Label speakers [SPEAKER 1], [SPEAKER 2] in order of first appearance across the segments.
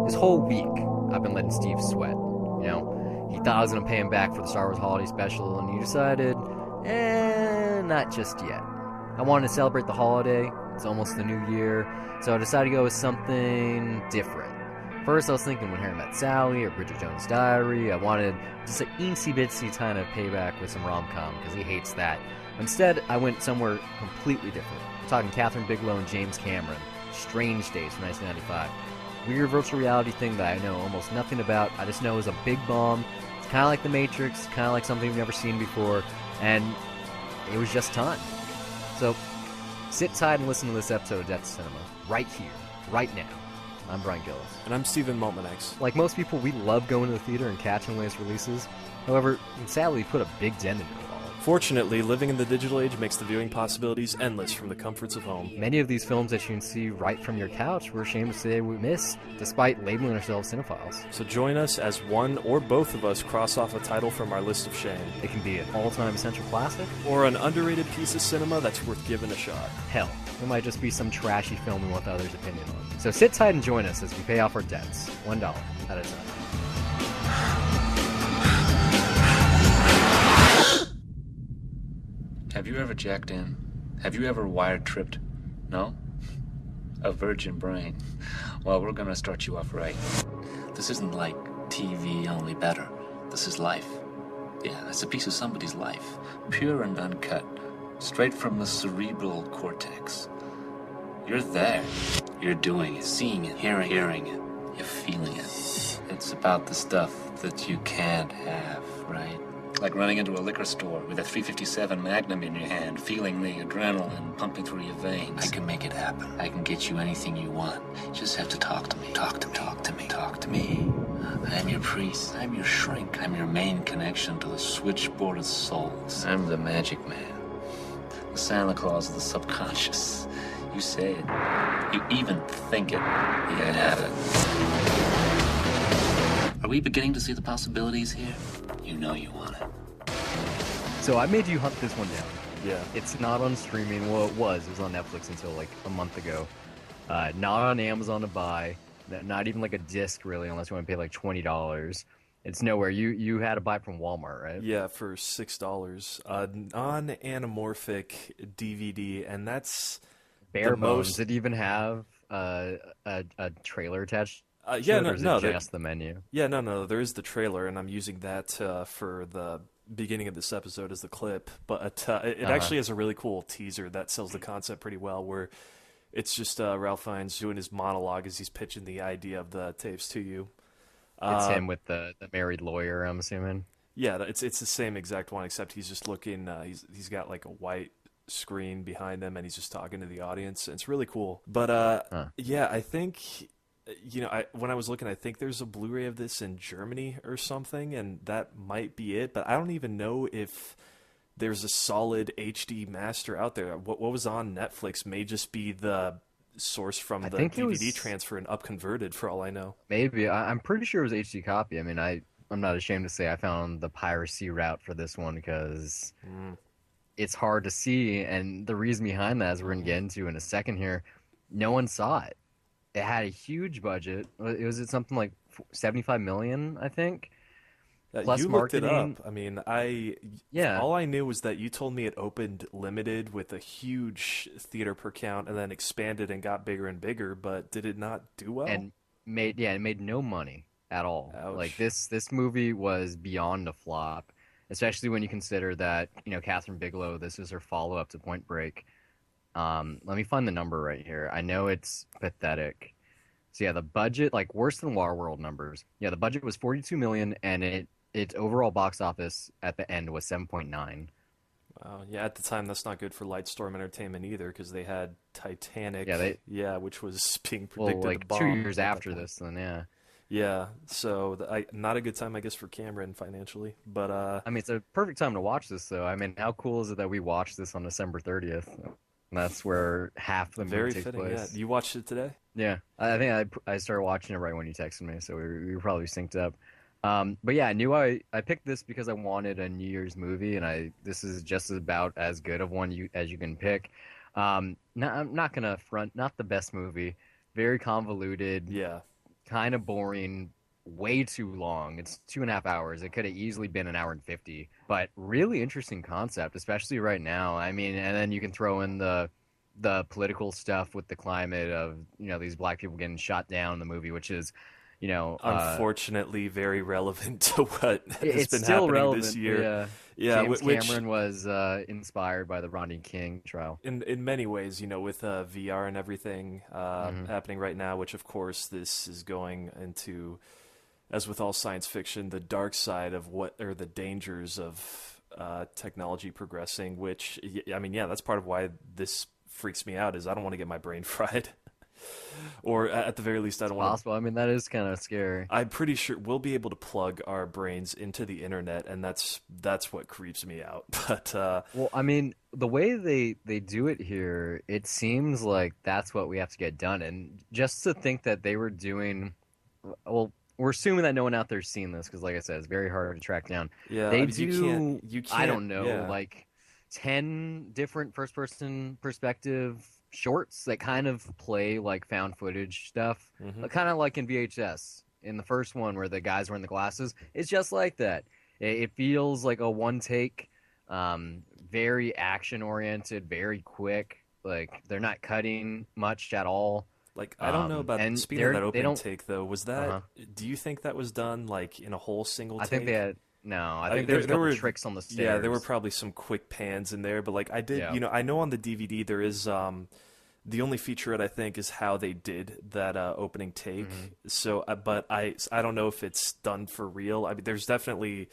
[SPEAKER 1] This whole week, I've been letting Steve sweat. You know, he thought I was going to pay him back for the Star Wars Holiday Special, and he decided, not just yet. I wanted to celebrate the holiday. It's almost the new year, so I decided to go with something different. First, I was thinking When Harry Met Sally or Bridget Jones' Diary. I wanted just an eensy-bitsy kind of payback with some rom-com, because he hates that. Instead, I went somewhere completely different. I'm talking Kathryn Bigelow and James Cameron. Strange Days from 1995. Weird virtual reality thing that I know almost nothing about. I just know it was a big bomb. It's kind of like The Matrix, kind of like something we've never seen before, and it was just time. So, sit tight and listen to this episode of Death Cinema, right here, right now. I'm Brian Gillis.
[SPEAKER 2] And I'm Steven Maltmanex.
[SPEAKER 1] Like most people, we love going to the theater and catching latest releases. However, sadly, put a big dent into it all.
[SPEAKER 2] Fortunately, living in the digital age makes the viewing possibilities endless from the comforts of home.
[SPEAKER 1] Many of these films that you can see right from your couch, we're ashamed to say we miss, despite labeling ourselves cinephiles.
[SPEAKER 2] So join us as one or both of us cross off a title from our list of shame.
[SPEAKER 1] It can be an all-time essential classic,
[SPEAKER 2] or an underrated piece of cinema that's worth giving a shot.
[SPEAKER 1] Hell, it might just be some trashy film we want the others' opinion on. So sit tight and join us as we pay off our debts, $1 at a time.
[SPEAKER 3] Have you ever jacked in? Have you ever wire-tripped? No? A virgin brain. Well, we're gonna start you off right. This isn't like TV, only better. This is life. Yeah, it's a piece of somebody's life. Pure and uncut. Straight from the cerebral cortex. You're there. You're doing it, seeing it, hearing it. You're feeling it. It's about the stuff that you can't have, right? Like running into a liquor store with a 357 Magnum in your hand, feeling the adrenaline pumping through your veins. I can make it happen. I can get you anything you want. You just have to talk to me. Talk to me. Talk to me. Talk to me. I'm your priest. I'm your shrink. I'm your main connection to the switchboard of souls. I'm the magic man. The Santa Claus of the subconscious. You say it. You even think it. You have it. Are we beginning to see the possibilities here? You know you want it.
[SPEAKER 1] So I made you hunt this one down.
[SPEAKER 2] Yeah.
[SPEAKER 1] It's not on streaming. Well, it was. It was on Netflix until like a month ago. Not on Amazon to buy. Not even like a disc, really, unless you want to pay like $20. It's nowhere. You had to buy it from Walmart, right?
[SPEAKER 2] Yeah, for $6. Non-anamorphic DVD, and that's
[SPEAKER 1] bare bones. Did it even have a trailer attached?
[SPEAKER 2] Yeah,
[SPEAKER 1] or is it just the menu?
[SPEAKER 2] Yeah, no, there is the trailer, and I'm using that for the beginning of this episode as the clip. But it actually has a really cool teaser that sells the concept pretty well, where it's just Ralph Fiennes doing his monologue as he's pitching the idea of the tapes to you.
[SPEAKER 1] It's him with the married lawyer, I'm assuming. Yeah,
[SPEAKER 2] it's the same exact one, except he's just looking. He's got like a white screen behind him, and he's just talking to the audience. It's really cool. But yeah, I think. When I was looking, I think there's a Blu-ray of this in Germany or something, and that might be it. But I don't even know if there's a solid HD master out there. What was on Netflix may just be the source from the DVD transfer and upconverted, for all I know.
[SPEAKER 1] Maybe. I'm pretty sure it was HD copy. I mean, I'm not ashamed to say I found the piracy route for this one because it's hard to see. And the reason behind that, as we're going to get into in a second here, no one saw it. It had a huge budget. Was it something like $75 million, I think? Plus
[SPEAKER 2] you looked
[SPEAKER 1] marketing.
[SPEAKER 2] it up. I mean, all I knew was that you told me it opened limited with a huge theater per count and then expanded and got bigger and bigger, but did it not do well?
[SPEAKER 1] And it made no money at all.
[SPEAKER 2] Ouch.
[SPEAKER 1] Like this movie was beyond a flop, especially when you consider that, Kathryn Bigelow, this is her follow-up to Point Break. Let me find the number right here. I know it's pathetic. So yeah, the budget, like worse than Waterworld numbers. Yeah, the budget was $42 million, and its overall box office at the end was 7.9.
[SPEAKER 2] Wow. Yeah, at the time that's not good for Lightstorm Entertainment either, because they had Titanic. Which was being predicted
[SPEAKER 1] like
[SPEAKER 2] to bomb
[SPEAKER 1] 2 years after this. Then yeah.
[SPEAKER 2] Yeah, so not a good time, I guess, for Cameron financially. But
[SPEAKER 1] I mean, it's a perfect time to watch this, though. I mean, how cool is it that we watched this on December 30th? And that's where half the movie takes place.
[SPEAKER 2] Yeah. You watched it today?
[SPEAKER 1] Yeah, I think I started watching it right when you texted me, so we were probably synced up. But yeah, I knew I picked this because I wanted a New Year's movie, and this is just about as good of one as you can pick. I'm not gonna front, not the best movie, very convoluted.
[SPEAKER 2] Yeah.
[SPEAKER 1] kind of boring, way too long. It's 2.5 hours. It could have easily been an hour and 50, but really interesting concept, especially right now. I mean, and then you can throw in the political stuff with the climate of, these black people getting shot down in the movie, which is,
[SPEAKER 2] unfortunately very relevant to what has
[SPEAKER 1] it's
[SPEAKER 2] been
[SPEAKER 1] still
[SPEAKER 2] happening
[SPEAKER 1] relevant.
[SPEAKER 2] this year.
[SPEAKER 1] Yeah, James
[SPEAKER 2] which
[SPEAKER 1] Cameron was inspired by the Rodney King trial.
[SPEAKER 2] in many ways, with VR and everything
[SPEAKER 1] Hmm.
[SPEAKER 2] happening right now, which of course this is going into, as with all science fiction, the dark side of what are the dangers of technology progressing. Which, I mean, yeah, that's part of why this freaks me out. Is I don't want to get my brain fried, or at the very least, I don't want to.
[SPEAKER 1] Possible. I mean, that is kind of scary.
[SPEAKER 2] I'm pretty sure we'll be able to plug our brains into the internet, and that's what creeps me out. But
[SPEAKER 1] Well, I mean, the way they do it here, it seems like that's what we have to get done. And just to think that they were doing, well, we're assuming that no one out there's seen this because, like I said, it's very hard to track down.
[SPEAKER 2] yeah,
[SPEAKER 1] They
[SPEAKER 2] I mean,
[SPEAKER 1] do,
[SPEAKER 2] you can't,
[SPEAKER 1] I don't know,
[SPEAKER 2] yeah.
[SPEAKER 1] like 10 different first-person perspective shorts that kind of play like found footage stuff,
[SPEAKER 2] Hmm.
[SPEAKER 1] kind of like in VHS. In the first one where the guys wearing the glasses, it's just like that. It feels like a one take, very action oriented, very quick. Like they're not cutting much at all.
[SPEAKER 2] Like, I don't know about,
[SPEAKER 1] And
[SPEAKER 2] speaking of that
[SPEAKER 1] they
[SPEAKER 2] opening
[SPEAKER 1] don't.
[SPEAKER 2] take though, was
[SPEAKER 1] Uh-huh.
[SPEAKER 2] that, do you think that was done like in a whole single
[SPEAKER 1] I
[SPEAKER 2] take?
[SPEAKER 1] think they had no. I
[SPEAKER 2] I,
[SPEAKER 1] think there was a
[SPEAKER 2] there
[SPEAKER 1] couple
[SPEAKER 2] were,
[SPEAKER 1] tricks on the
[SPEAKER 2] yeah, there were
[SPEAKER 1] stairs.
[SPEAKER 2] probably some quick pans in there, but like I did,
[SPEAKER 1] Yeah.
[SPEAKER 2] I know on the DVD there is the only featurette I think is how they did that opening take.
[SPEAKER 1] Hmm.
[SPEAKER 2] So, but I don't know if it's done for real. I mean, there's definitely,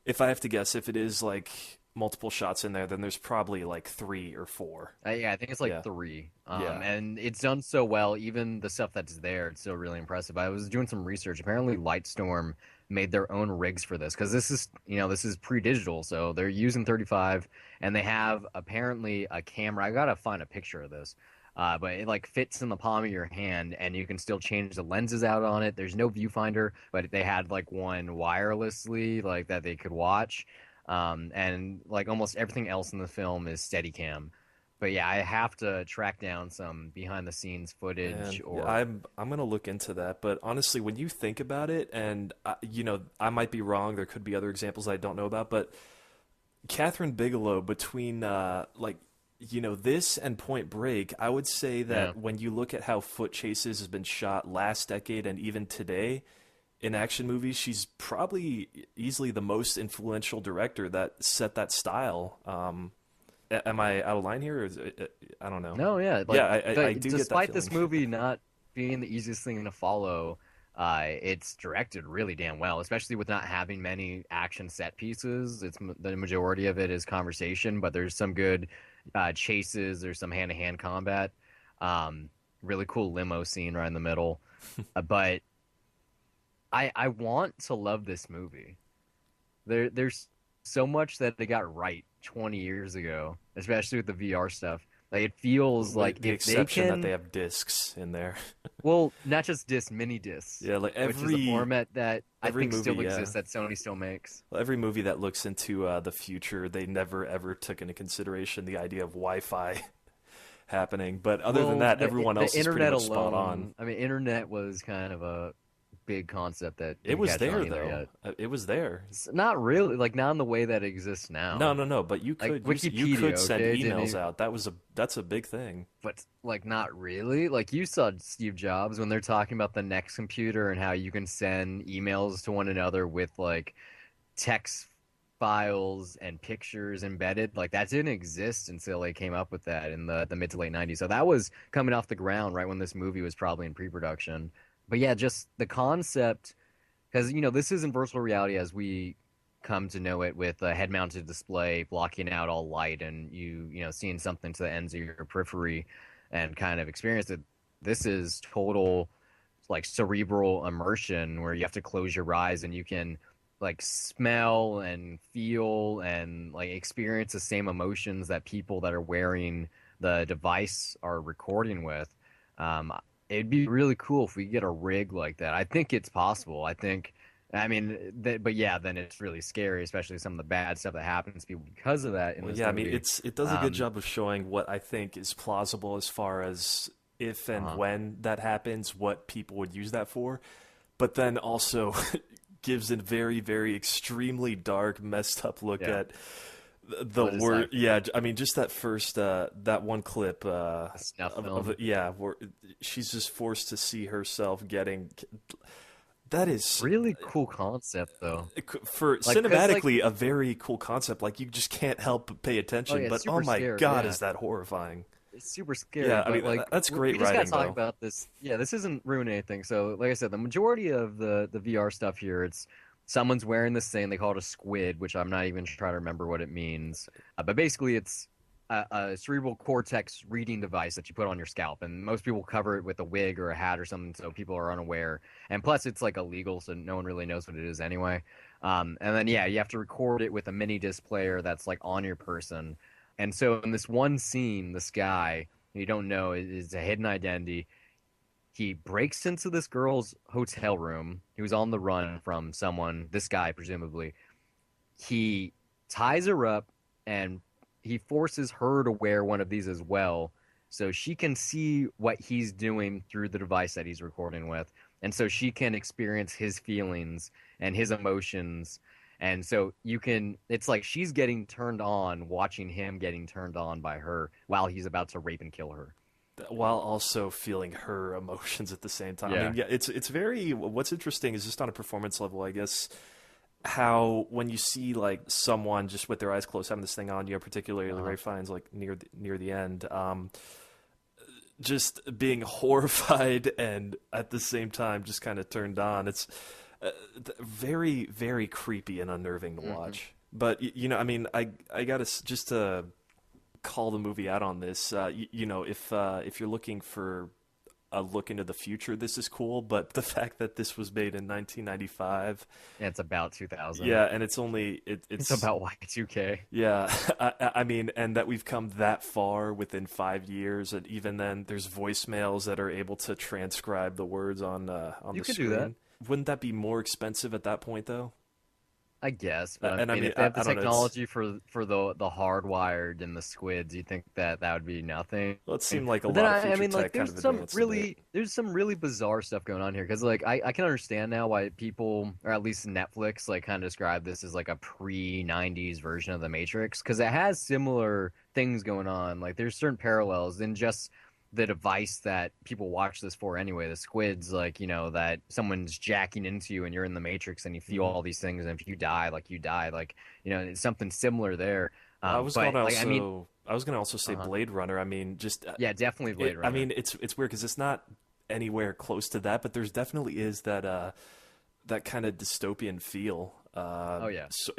[SPEAKER 2] if I have to guess, if it is like multiple shots in there, then there's probably like 3 or 4.
[SPEAKER 1] Yeah, I think it's like
[SPEAKER 2] Yeah,
[SPEAKER 1] three.
[SPEAKER 2] yeah.
[SPEAKER 1] And it's done so well. Even the stuff that's there, it's still really impressive. I was doing some research. Apparently, Lightstorm made their own rigs for this because this is pre-digital, so they're using 35, and they have apparently a camera. I gotta find a picture of this. But it like fits in the palm of your hand, and you can still change the lenses out on it. There's no viewfinder, but they had like one wirelessly, like that they could watch. And like almost everything else in the film is Steadicam. But yeah, I have to track down some behind the scenes footage
[SPEAKER 2] And yeah,
[SPEAKER 1] or
[SPEAKER 2] I'm gonna look into that. But honestly, when you think about it, and I might be wrong. There could be other examples I don't know about, but Kathryn Bigelow, between this and Point Break, I would say
[SPEAKER 1] yeah.
[SPEAKER 2] that when you look at how Foot Chases has been shot last decade and even today in action movies, she's probably easily the most influential director that set that style. Am I out of line here? Or I don't know.
[SPEAKER 1] No, yeah, like
[SPEAKER 2] Yeah, I do get that
[SPEAKER 1] despite this
[SPEAKER 2] feeling.
[SPEAKER 1] movie not being the easiest thing to follow, it's directed really damn well, especially with not having many action set pieces. The majority of it is conversation, but there's some good chases. There's some hand-to-hand combat. Really cool limo scene right in the middle. But I want to love this movie. There's so much that they got right 20 years ago, especially with the VR stuff. Like it feels
[SPEAKER 2] With
[SPEAKER 1] like
[SPEAKER 2] the
[SPEAKER 1] if they
[SPEAKER 2] exception that they
[SPEAKER 1] can,
[SPEAKER 2] have discs in there.
[SPEAKER 1] well, not just disc, mini discs,
[SPEAKER 2] Yeah, like
[SPEAKER 1] which is a format that I
[SPEAKER 2] every
[SPEAKER 1] think
[SPEAKER 2] movie,
[SPEAKER 1] still
[SPEAKER 2] yeah.
[SPEAKER 1] exists that Sony still makes.
[SPEAKER 2] Well, every movie that looks into the future, they never ever took into consideration the idea of Wi-Fi happening. But other than
[SPEAKER 1] Well,
[SPEAKER 2] that, everyone
[SPEAKER 1] the
[SPEAKER 2] else is pretty
[SPEAKER 1] internet
[SPEAKER 2] much spot on.
[SPEAKER 1] alone, I mean, internet was kind of a big concept that
[SPEAKER 2] It
[SPEAKER 1] didn't
[SPEAKER 2] was
[SPEAKER 1] catch on
[SPEAKER 2] there
[SPEAKER 1] either
[SPEAKER 2] though.
[SPEAKER 1] yet.
[SPEAKER 2] It was there.
[SPEAKER 1] It's not really, like not in the way that it exists now.
[SPEAKER 2] No, no, no. But
[SPEAKER 1] Like
[SPEAKER 2] you could
[SPEAKER 1] Wikipedia,
[SPEAKER 2] send
[SPEAKER 1] okay,
[SPEAKER 2] emails out. That's a big thing.
[SPEAKER 1] but like not really. Like you saw Steve Jobs when they're talking about the next computer and how you can send emails to one another with like text files and pictures embedded. Like that didn't exist until they came up with that in the mid to late 90s. So that was coming off the ground right when this movie was probably in pre-production. But yeah, just the concept, because this isn't virtual reality as we come to know it with a head-mounted display blocking out all light and seeing something to the ends of your periphery and kind of experience it. This is total like cerebral immersion where you have to close your eyes and you can like smell and feel and like experience the same emotions that people that are wearing the device are recording with. Um, It'd be really cool if we get a rig like that. I think it's possible. I mean, but yeah, then it's really scary, especially some of the bad stuff that happens to people because of that in
[SPEAKER 2] Well,
[SPEAKER 1] this
[SPEAKER 2] yeah, I mean,
[SPEAKER 1] movie.
[SPEAKER 2] it does a good job of showing what I think is plausible as far as if and when that happens, what people would use that for, but then also gives a very, very extremely dark, messed up look at the word. Yeah, I mean, just that first that one clip where she's just forced to see herself getting. That is
[SPEAKER 1] really cool concept, though.
[SPEAKER 2] For cinematically, a very cool concept. Like, you just can't help but pay attention. But oh my god, is that horrifying?
[SPEAKER 1] It's super scary.
[SPEAKER 2] Yeah, I mean, like, that's great
[SPEAKER 1] we just
[SPEAKER 2] writing.
[SPEAKER 1] Gotta talk about this. Yeah, this isn't ruining anything. So, like I said, the majority of the VR stuff here, it's someone's wearing this thing. They call it a squid, which I'm not even trying to remember what it means. But basically, it's a cerebral cortex reading device that you put on your scalp, and most people cover it with a wig or a hat or something, so people are unaware. And plus, it's like illegal, so no one really knows what it is anyway. And then you have to record it with a mini disc player that's like on your person. And so in this one scene, this guy you don't know is a hidden identity. He breaks into this girl's hotel room. He was on the run from someone. This guy, presumably, he ties her up and he forces her to wear one of these as well, so she can see what he's doing through the device that he's recording with, and so she can experience his feelings and his emotions. And so it's like she's getting turned on watching him getting turned on by her while he's about to rape and kill her,
[SPEAKER 2] while also feeling her emotions at the same time. I mean, it's very, what's interesting is just on a performance level, I guess, how when you see like someone just with their eyes closed having this thing on, particularly Ray Fiennes, like near the end, just being horrified and at the same time just kind of turned on. It's very, very creepy and unnerving to watch. But I mean, I gotta just to call the movie out on this. If you're looking for a look into the future, this is cool, but the fact that this was made in 1995,
[SPEAKER 1] it's about 2000,
[SPEAKER 2] and it's only
[SPEAKER 1] it's about Y2K.
[SPEAKER 2] I mean, and that we've come that far within 5 years, and even then there's voicemails that are able to transcribe the words on the screen.
[SPEAKER 1] You could do that.
[SPEAKER 2] Wouldn't that be more expensive at that point, though?
[SPEAKER 1] I guess, but I mean, if they have the technology for the hardwired and the squids, you think that would be nothing?
[SPEAKER 2] Well, it seemed like a lot of future tech kind of advanced.
[SPEAKER 1] There's some really bizarre stuff going on here, because like I can understand now why people, or at least Netflix, like kind of describe this as like a pre-90s version of the Matrix, because it has similar things going on. Like there's certain parallels in just the device that people watch this for anyway, the squids, like, that someone's jacking into you and you're in the Matrix and you feel all these things, and if you die, it's something similar there.
[SPEAKER 2] I was gonna also say Blade Runner. I mean, just
[SPEAKER 1] definitely Blade Runner.
[SPEAKER 2] I mean, it's weird because it's not anywhere close to that, but there's definitely is that kind of dystopian feel. It's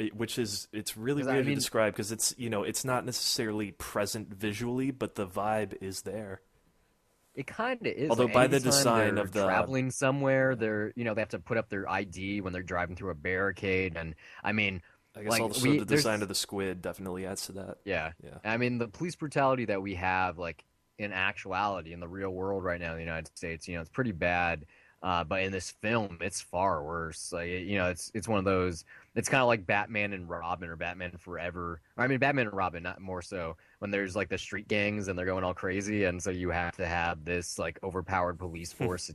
[SPEAKER 2] really weird to describe, because it's it's not necessarily present visually, but the vibe is there.
[SPEAKER 1] It kind of is.
[SPEAKER 2] Although by the design of the
[SPEAKER 1] traveling somewhere, they're they have to put up their ID when they're driving through a barricade, and I mean,
[SPEAKER 2] I guess also the design of the squid definitely adds to that.
[SPEAKER 1] Yeah. I mean, the police brutality that we have, like in actuality, in the real world right now in the United States, it's pretty bad. But in this film, it's far worse. Like, it's one of those. It's kind of like Batman and Robin, or Batman Forever. I mean, Batman and Robin, not more so, when there's like the street gangs and they're going all crazy, and so you have to have this like overpowered police force to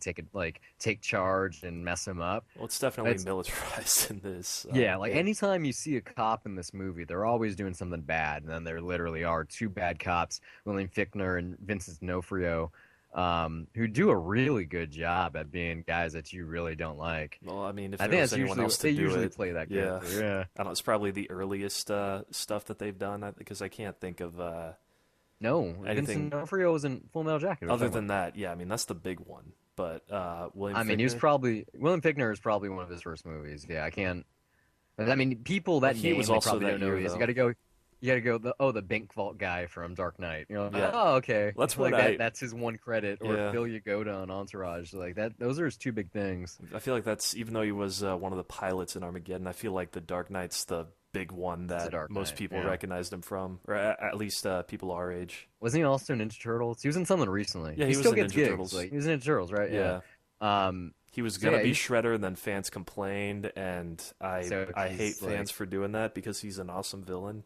[SPEAKER 1] take charge and mess them up.
[SPEAKER 2] Well, it's definitely militarized in this.
[SPEAKER 1] Anytime you see a cop in this movie, they're always doing something bad, and then there literally are two bad cops, William Fichtner and Vincent D'Onofrio, who do a really good job at being guys that you really don't like.
[SPEAKER 2] Well, I mean, if there was anyone else to do it, they usually
[SPEAKER 1] play that character. Yeah.
[SPEAKER 2] I don't know, it's probably the earliest stuff that they've done, because I can't think of anything.
[SPEAKER 1] Vincent D'Onofrio was in Full Metal Jacket.
[SPEAKER 2] Other than that, I mean, that's the big one. But William
[SPEAKER 1] Fichtner is probably one of his first movies. Yeah, I can't. I mean, people that name was also probably don't know who he is. You gotta go. The bank vault guy from Dark Knight. Oh, okay.
[SPEAKER 2] That's
[SPEAKER 1] that's his one credit. Or Phil Yagoda on Entourage. Like that. Those are his two big things.
[SPEAKER 2] I feel like that's, even though he was one of the pilots in Armageddon, I feel like the Dark Knight's the big one that most people recognized him from, or at least people our age.
[SPEAKER 1] Wasn't he also in Ninja Turtles? He was in something recently.
[SPEAKER 2] Yeah, he
[SPEAKER 1] still
[SPEAKER 2] was in Ninja Turtles.
[SPEAKER 1] He was in Ninja Turtles, right?
[SPEAKER 2] Yeah. He was gonna be Shredder, and then fans complained, and I hate fans for doing that, because he's an awesome villain.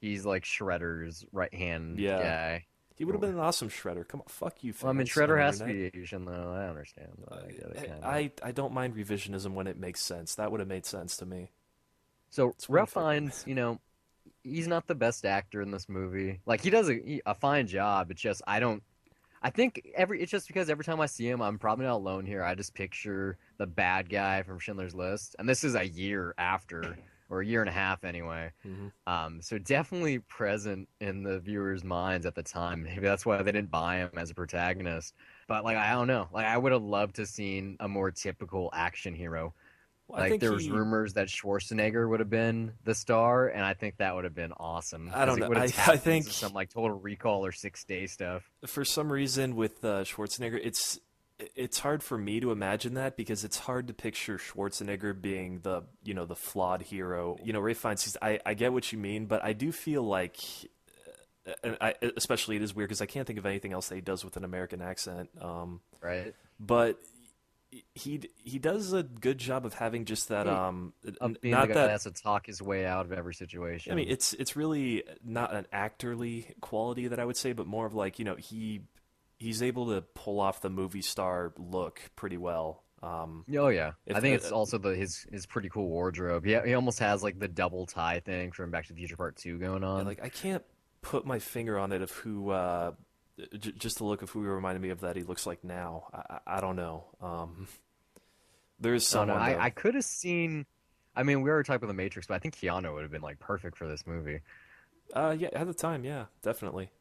[SPEAKER 1] He's like Shredder's right-hand guy.
[SPEAKER 2] He would have been an awesome Shredder. Come on, fuck you, fans.
[SPEAKER 1] Well, I mean, Shredder has to be Asian, though. I understand. I get it, kind of.
[SPEAKER 2] I don't mind revisionism when it makes sense. That would have made sense to me.
[SPEAKER 1] So Ralph Fiennes, you know, he's not the best actor in this movie. Like, he does a fine job. It's just I think it's just because every time I see him, I'm probably not alone here. I just picture the bad guy from Schindler's List, and this is a year after, or a year and a half anyway.
[SPEAKER 2] Mm-hmm.
[SPEAKER 1] So definitely present in the viewers' minds at the time. Maybe that's why they didn't buy him as a protagonist. But like, I don't know. Like, I would have loved to seen a more typical action hero.
[SPEAKER 2] Well,
[SPEAKER 1] like, there was rumors that Schwarzenegger would have been the star, and I think that would have been awesome.
[SPEAKER 2] I don't know. I think
[SPEAKER 1] some like Total Recall or 6 Day stuff.
[SPEAKER 2] For some reason, with Schwarzenegger, it's hard for me to imagine that because it's hard to picture Schwarzenegger being the flawed hero. You know, Ray Fiennes. I get what you mean, but I do feel like, especially it is weird because I can't think of anything else that he does with an American accent.
[SPEAKER 1] Right.
[SPEAKER 2] But he does a good job of having just that
[SPEAKER 1] being
[SPEAKER 2] not
[SPEAKER 1] the guy
[SPEAKER 2] that
[SPEAKER 1] that has to talk his way out of every situation.
[SPEAKER 2] I mean, it's really not an actorly quality that I would say, but more of like, he's able to pull off the movie star look pretty well.
[SPEAKER 1] Oh yeah, I think it's also his pretty cool wardrobe. Yeah, he almost has like the double tie thing from Back to the Future Part 2 going on.
[SPEAKER 2] Yeah, like, I can't put my finger on it of who. Just the look of who he reminded me of that he looks like now. I don't know. There's someone.
[SPEAKER 1] I could have seen. I mean, we already talked about The Matrix, but I think Keanu would have been like perfect for this movie.
[SPEAKER 2] Yeah, at the time, yeah, definitely.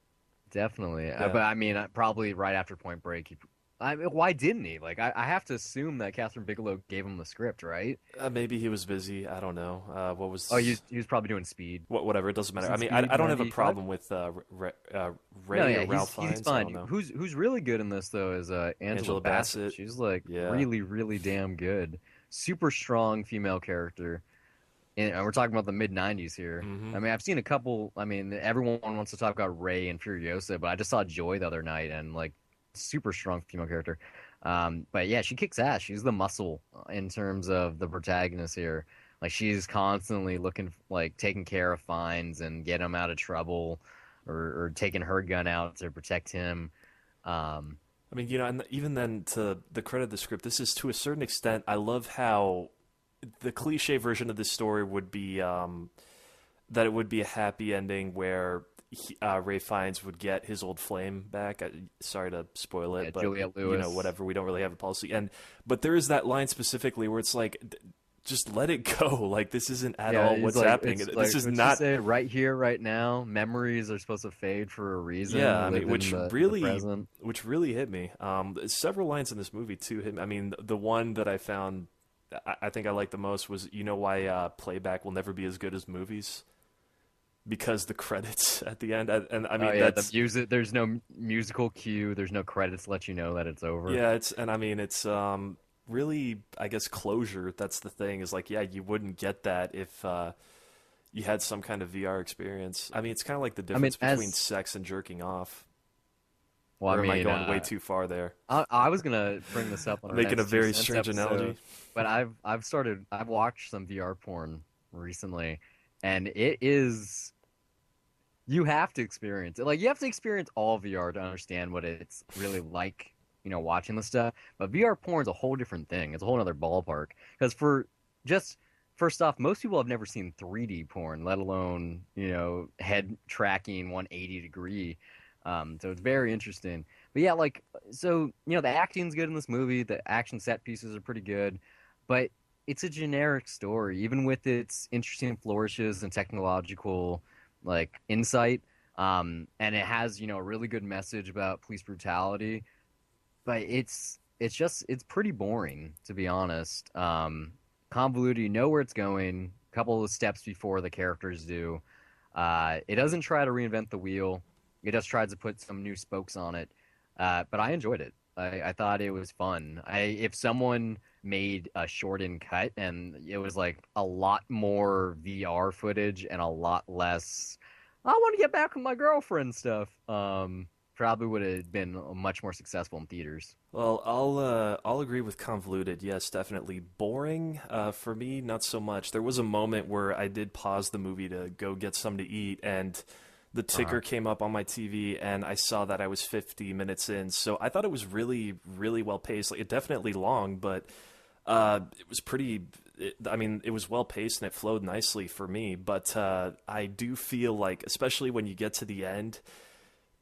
[SPEAKER 1] Definitely.
[SPEAKER 2] Yeah.
[SPEAKER 1] But I mean, probably right after Point Break. Why didn't he? Like, I have to assume that Kathryn Bigelow gave him the script, right?
[SPEAKER 2] Maybe he was busy. I don't know. What was?
[SPEAKER 1] Oh, he was probably doing Speed.
[SPEAKER 2] Whatever. It doesn't matter. I mean,
[SPEAKER 1] Speed
[SPEAKER 2] I don't have a
[SPEAKER 1] 95?
[SPEAKER 2] problem with Ray or Ralph Fiennes.
[SPEAKER 1] He's fine.
[SPEAKER 2] I don't know.
[SPEAKER 1] Who's really good in this though is Angela Bassett. She's like really, really damn good. Super strong female character. And we're talking about the mid-90s here.
[SPEAKER 2] Mm-hmm.
[SPEAKER 1] I mean, I've seen a couple. I mean, everyone wants to talk about Ray and Furiosa, but I just saw Joy the other night, and like, super strong female character. But yeah, she kicks ass. She's the muscle in terms of the protagonist here. Like, she's constantly taking care of Fiennes and getting him out of trouble, or taking her gun out to protect him.
[SPEAKER 2] I mean, and even then, to the credit of the script, this is to a certain extent. I love how the cliche version of this story would be that it would be a happy ending where Ray Fiennes would get his old flame back. Sorry to spoil it, but
[SPEAKER 1] Juliette Lewis.
[SPEAKER 2] whatever. We don't really have a policy. But there is that line specifically where it's like, just let it go. Like, this isn't at all what's happening. This is not
[SPEAKER 1] right here, right now. Memories are supposed to fade for a reason.
[SPEAKER 2] Yeah, I mean, which really hit me. Several lines in this movie too hit me. I mean, the one that I found, I think I liked the most was, why playback will never be as good as movies? Because the credits at the end, and I mean, that's
[SPEAKER 1] the music. There's no musical cue. There's no credits to let you know that it's over.
[SPEAKER 2] Yeah, it's really, I guess, closure. That's the thing. Is like, yeah, you wouldn't get that if you had some kind of VR experience. I mean, it's kind of like the difference between sex and jerking off. Well, or am I going way too far there?
[SPEAKER 1] I was gonna bring this up on
[SPEAKER 2] making a very strange analogy,
[SPEAKER 1] but I've watched some VR porn recently, and it is. You have to experience it. Like, you have to experience all VR to understand what it's really like, watching the stuff. But VR porn is a whole different thing. It's a whole other ballpark. Because first off, most people have never seen 3D porn, let alone, head tracking 180 degree. So it's very interesting. But yeah, the acting's good in this movie. The action set pieces are pretty good. But it's a generic story, even with its interesting flourishes and technological insight, and it has a really good message about police brutality, but it's pretty boring, to be honest. Convoluted. You know where it's going a couple of steps before the characters do. It doesn't try to reinvent the wheel. It just tries to put some new spokes on it, but I enjoyed it. I thought it was fun. If someone made a shortened cut and it was like a lot more VR footage and a lot less, I want to get back with my girlfriend stuff, probably would have been much more successful in theaters.
[SPEAKER 2] Well, I'll agree with convoluted. Yes, definitely. Boring, for me, not so much. There was a moment where I did pause the movie to go get something to eat, and the ticker came up on my TV, and I saw that I was 50 minutes in. So I thought it was really, really well paced. Like, it definitely long, but it was pretty. It was well paced and it flowed nicely for me. But I do feel like, especially when you get to the end,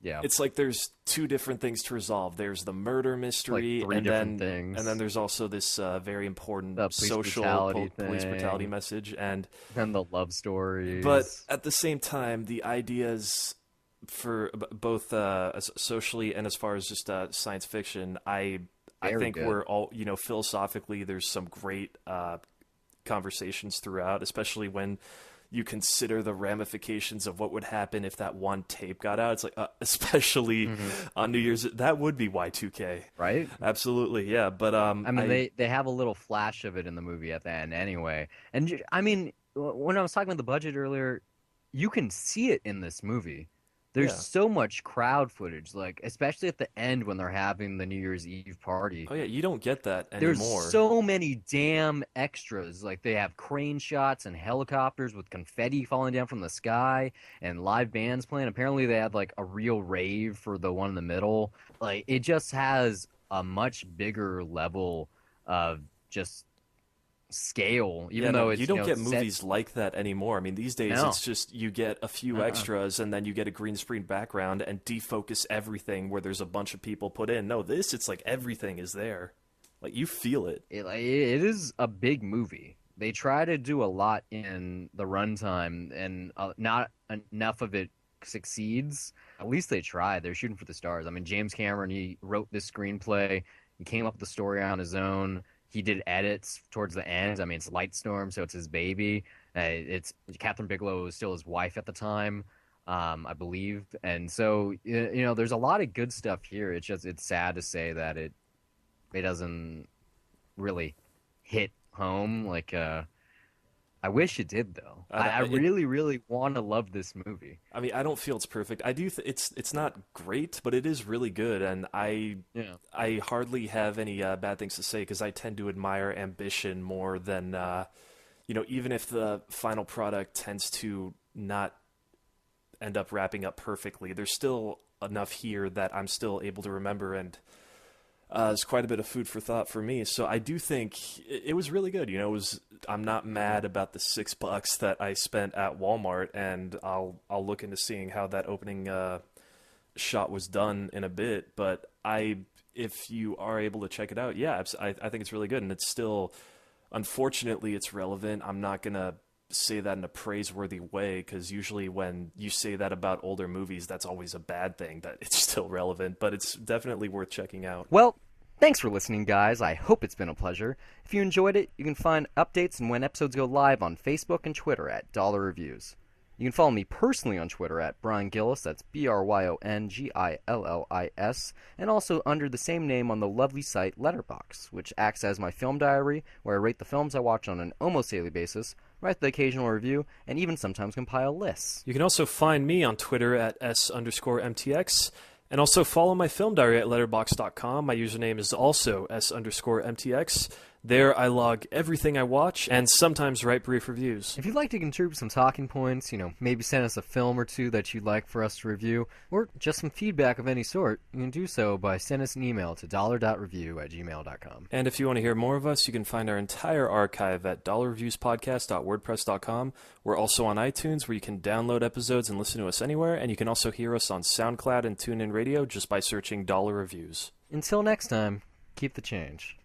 [SPEAKER 2] it's like there's two different things to resolve. There's the murder mystery,
[SPEAKER 1] like
[SPEAKER 2] and then
[SPEAKER 1] things.
[SPEAKER 2] and then there's also this very important
[SPEAKER 1] police
[SPEAKER 2] brutality message, and
[SPEAKER 1] the love stories.
[SPEAKER 2] But at the same time, the ideas for both socially and as far as just science fiction, I think we're all, philosophically, there's some great conversations throughout, especially when you consider the ramifications of what would happen if that one tape got out. It's like, especially on New Year's, that would be Y2K.
[SPEAKER 1] Right?
[SPEAKER 2] Absolutely, yeah. But
[SPEAKER 1] they have a little flash of it in the movie at the end anyway. And when I was talking about the budget earlier, you can see it in this movie. There's so much crowd footage, like especially at the end when they're having the New Year's Eve party.
[SPEAKER 2] Oh yeah, you don't get that anymore.
[SPEAKER 1] There's so many damn extras. Like they have crane shots and helicopters with confetti falling down from the sky and live bands playing. Apparently they had like a real rave for the one in the middle. Like it just has a much bigger level of just scale, even though it's,
[SPEAKER 2] you don't get movies like that anymore. I mean, these days it's just you get a few extras and then you get a green screen background and defocus everything where there's a bunch of people put in. No, it's like everything is there. Like you feel it.
[SPEAKER 1] It is a big movie. They try to do a lot in the runtime, and not enough of it succeeds. At least they try. They're shooting for the stars. I mean, James Cameron, he wrote this screenplay. He came up with the story on his own. He did edits towards the end. I mean, it's Lightstorm, so it's his baby. It's Kathryn Bigelow was still his wife at the time, I believe. And so, there's a lot of good stuff here. It's sad to say that it doesn't really hit home. Like, I wish it did, though. I really, really want to love this movie.
[SPEAKER 2] I mean, I don't feel it's perfect. I do. It's not great, but it is really good, and I hardly have any bad things to say because I tend to admire ambition more than even if the final product tends to not end up wrapping up perfectly. There's still enough here that I'm still able to remember, and it's quite a bit of food for thought for me. So I do think it was really good. I'm not mad about the $6 that I spent at Walmart, and I'll look into seeing how that opening shot was done in a bit. But if you are able to check it out, I think it's really good, and it's still, unfortunately, it's relevant. I'm not gonna say that in a praiseworthy way, because usually when you say that about older movies, that's always a bad thing, that it's still relevant, but it's definitely worth checking out.
[SPEAKER 1] Well, thanks for listening, guys. I hope it's been a pleasure. If you enjoyed it, you can find updates and when episodes go live on Facebook and Twitter at Dollar Reviews. You can follow me personally on Twitter at Brian Gillis, that's BryonGillis, and also under the same name on the lovely site Letterboxd, which acts as my film diary, where I rate the films I watch on an almost daily basis, write the occasional review, and even sometimes compile lists.
[SPEAKER 2] You can also find me on Twitter at S_MTX, and also follow my film diary at letterboxd.com. My username is also S_MTX. There I log everything I watch and sometimes write brief reviews.
[SPEAKER 1] If you'd like to contribute some talking points, maybe send us a film or two that you'd like for us to review, or just some feedback of any sort, you can do so by sending us an email to dollar.review@gmail.com.
[SPEAKER 2] And if you want to hear more of us, you can find our entire archive at dollarreviewspodcast.wordpress.com. We're also on iTunes, where you can download episodes and listen to us anywhere, and you can also hear us on SoundCloud and TuneIn Radio just by searching Dollar Reviews.
[SPEAKER 1] Until next time, keep the change.